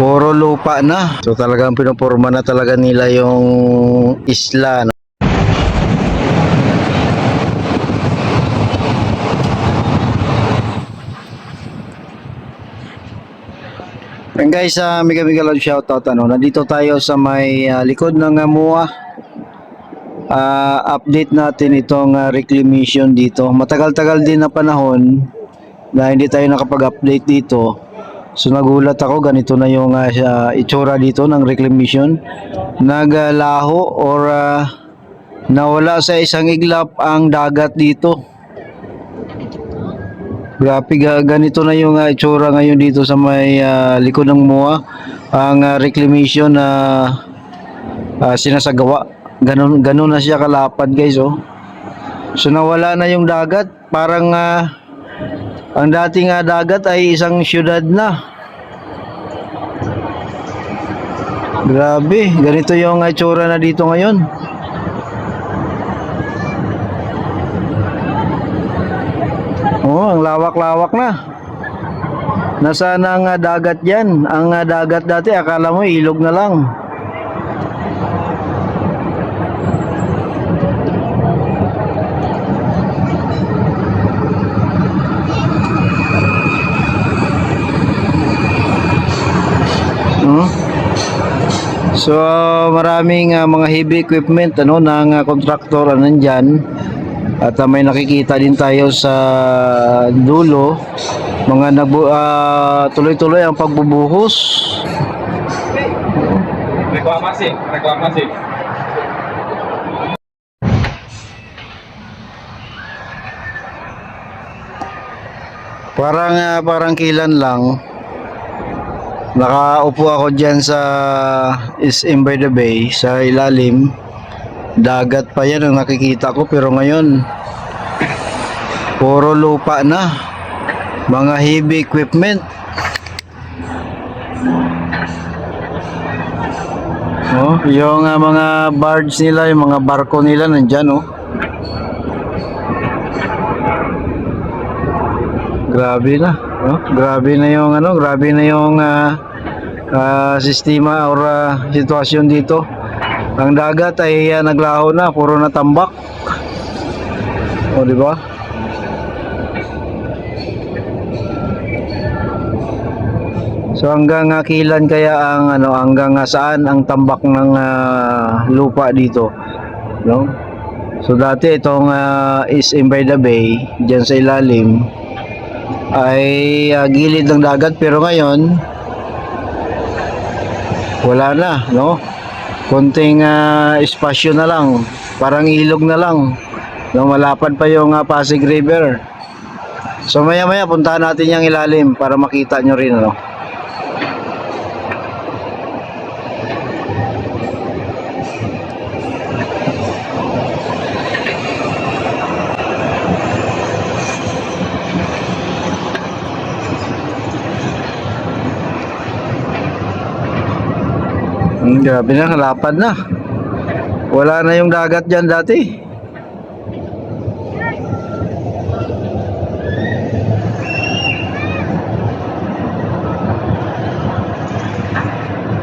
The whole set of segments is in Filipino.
Puro lupa na. So talagang pinupurma na talaga nila yung isla. And guys, mega love shoutout. Nandito tayo sa may likod ng MUA. Update natin itong reclamation dito. Matagal-tagal din na panahon na hindi tayo nakapag-update dito. So nagulat ako, ganito na yung itsura dito ng reclamation. Naglaho or nawala sa isang iglap ang dagat dito. Grabe, ganito na yung itsura ngayon dito sa may likod ng MUA. Ang reclamation na sinasagawa. Ganun na siya kalapad, guys, oh. So nawala na yung dagat. Parang ang dating dagat ay isang syudad na. Grabe, ganito yung itsura na dito ngayon. Oh, ang lawak-lawak na. Nasaan ang dagat yan? Ang dagat dati, akala mo ilog na lang. So maraming mga heavy equipment ng kontraktor nandyan. At may nakikita din tayo sa dulo, mga tuloy-tuloy ang pagbubuhos. Reklamasi. Parang kilan lang. Nakaupo ako dyan sa SM by the Bay, sa ilalim. Dagat pa yan ang nakikita ko, pero ngayon puro lupa na. Mga heavy equipment. Oh, yung mga barge nila, yung mga barko nila nandyan, oh. Grabe na, oh. Grabe na yung sistema or sitwasyon dito. Ang dagat ay naglaho na, puro na tambak. O, di ba? So hanggang kilan kaya ang hanggang saan ang tambak ng lupa dito, no? So dati itong SM by the Bay, diyan sa ilalim ay gilid ng dagat, pero ngayon wala na, no? Konting espasyo na lang, parang ilog na lang, no? Malapad pa yung Pasig River. So maya puntahan natin yung ilalim para makita nyo rin, no? Grabe na, kalapad na. Wala na yung dagat dyan dati.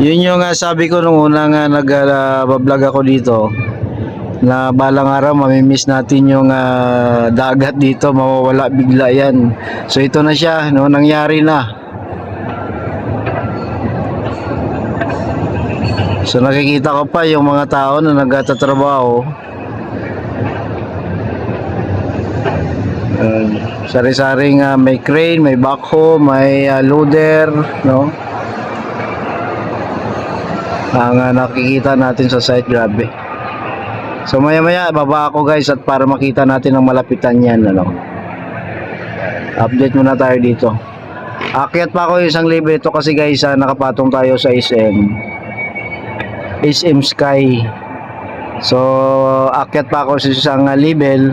Yun yung sabi ko nung unang nag-vlog ako dito, na balang araw mamimiss natin yung dagat dito, mawawala bigla yan. So ito na siya, no? Nangyari na. So nakikita ko pa yung mga tao na nagtatrabaho. Sari-saring may crane, may backhoe, may loader, no? Ang nakikita natin sa site, grabe. So maya baba ako, guys, at para makita natin ang malapitan yan, ano. Update muna tayo dito. Akyat pa ako isang level ito kasi, guys, nakapatong tayo sa SM Sky. So akyat pa ako sa isang level,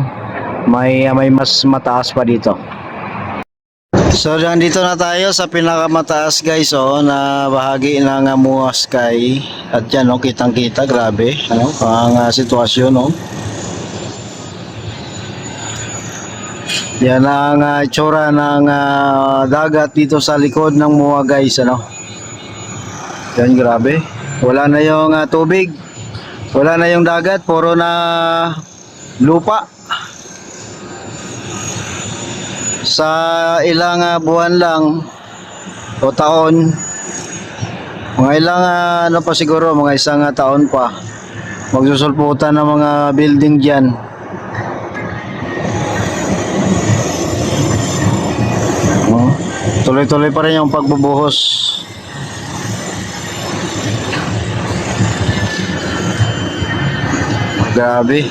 may mas mataas pa dito. So nandito na tayo sa pinakamataas, guys, na bahagi ng MUA Sky. At yan, kitang kita, grabe, ang sitwasyon, yan ang itsura ng dagat dito sa likod ng MUA, guys, Yan, grabe. Wala na yung tubig. Wala na yung dagat. Puro na lupa. Sa ilang buwan lang o taon, mga ilang ano pa siguro, mga isang taon pa, magsusulputan ng mga building dyan. Oh, tuloy-tuloy pa rin yung pagbubuhos. Grabe.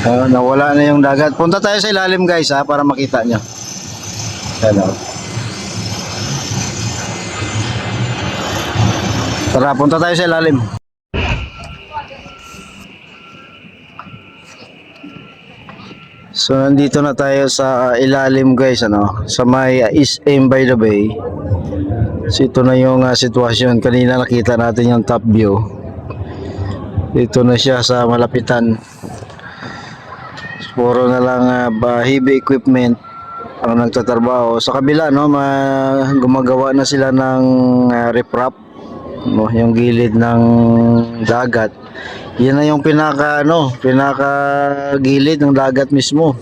Nawala na yung dagat. Punta tayo sa ilalim guys para makita nyo. Hello. Tara, punta tayo sa ilalim. So nandito na tayo sa ilalim guys, sa may East Aim by the Bay. So ito na yung sitwasyon. Kanina nakita natin yung top view. Dito na siya sa malapitan. Puro na lang heavy equipment ang nagtatrabaho. Sa kabila gumagawa na sila ng riprap, yung gilid ng dagat. Yan na yung pinaka gilid ng dagat mismo.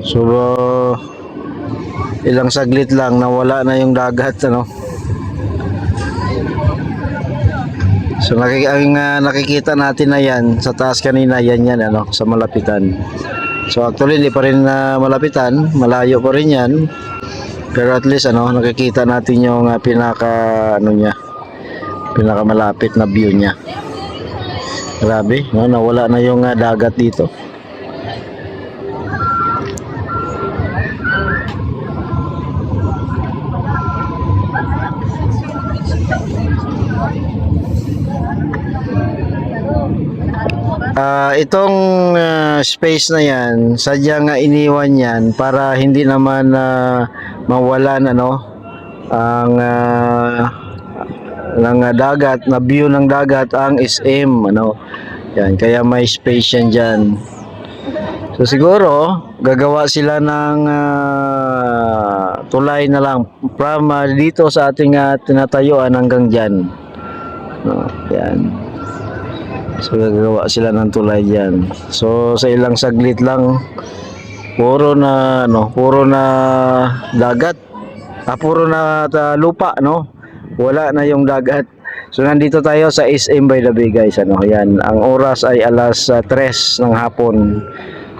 So ilang saglit lang nawala na yung dagat, So nakikita natin na yan sa taas kanina, yan sa malapitan. So actually hindi pa rin malapitan, malayo pa rin yan. Pero at least nakikita natin yung pinaka malapit na view niya. Grabe, nawala na yung dagat dito. Itong space na yan, sadyang iniwan yan para hindi naman mawalan ang ng dagat, na view ng dagat ang SM, yan, kaya may space yan dyan. So siguro gagawa sila ng tulay na lang from dito sa ating tinatayuan hanggang dyan, yan. So gagawa sila ng tulay diyan. So sa ilang saglit lang puro na dagat. Puro na lupa, Wala na yung dagat. So nandito tayo sa SM by the Bay guys, Yan. Ang oras ay alas 3 ng hapon.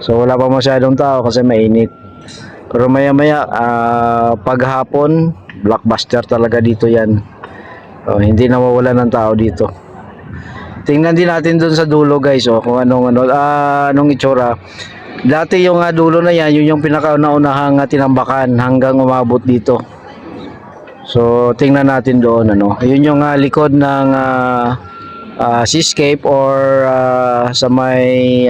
So wala pa masyadong tao kasi mainit. Pero maya-maya paghapon, blockbuster talaga dito 'yan. Hindi nawawala ng tao dito. Tingnan din natin doon sa dulo guys, kung anong itsura. Dati yung dulo na yan, yun yung pinakauna-unahang tinambakan hanggang umabot dito. So tingnan natin doon, Yun yung likod ng seascape or sa may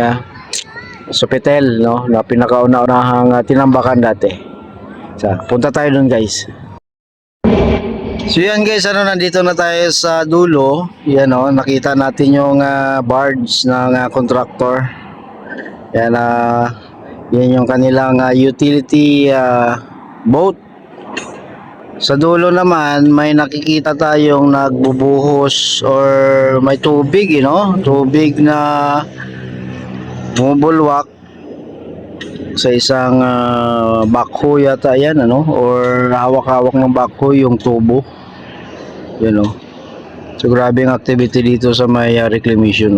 Sofitel, na pinakauna-unahang tinambakan dati. So, punta tayo doon guys. So yan guys, nandito na tayo sa dulo. Yan nakita natin yung barge ng contractor. Yan yan yung kanilang utility boat. Sa dulo naman may nakikita tayong nagbubuhos or may tubig, tubig na bumubulwak sa isang backhoe yata yan, or hawak-hawak ng backhoe yung tubo. So grabe ang activity dito sa may reclamation,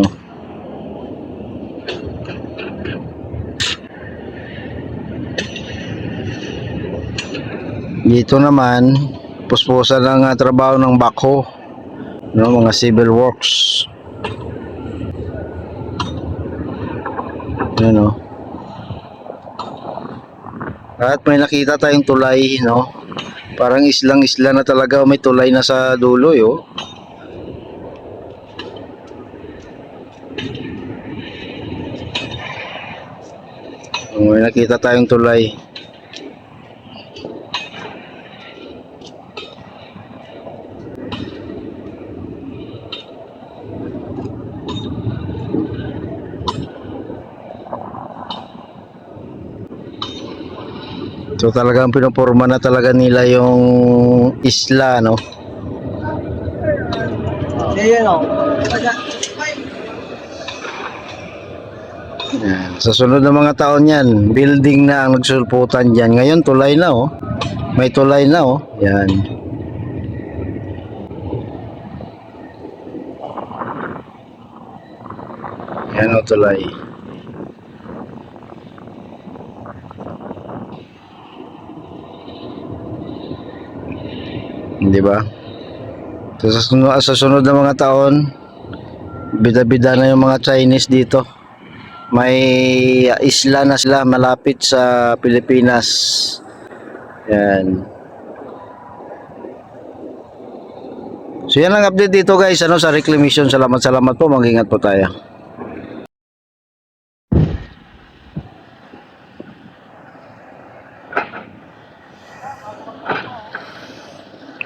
Dito naman puspusan ng trabaho ng backhoe, mga civil works. At may nakita tayong tulay, parang islang-isla na talaga, may tulay na sa dulo, May nakita tayong tulay. So talagang pinuporma na talaga nila yung isla, no? Yan. Sa sunod na mga taon yan, building na ang nagsulputan dyan. Ngayon tulay na, oh. May tulay na, oh. Yan. Yan, oh, tulay. Di ba? So, sa sunod na mga taon, bida-bida na yung mga Chinese dito. May isla na sila malapit sa Pilipinas. Yan. So yan ang update dito guys, ano, sa reclamation. Salamat po, mag-ingat po tayo.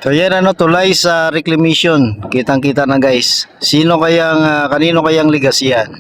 So yan, ano, tulay sa reclamation. Kitang-kita na guys. Kanino kayang legacy yan?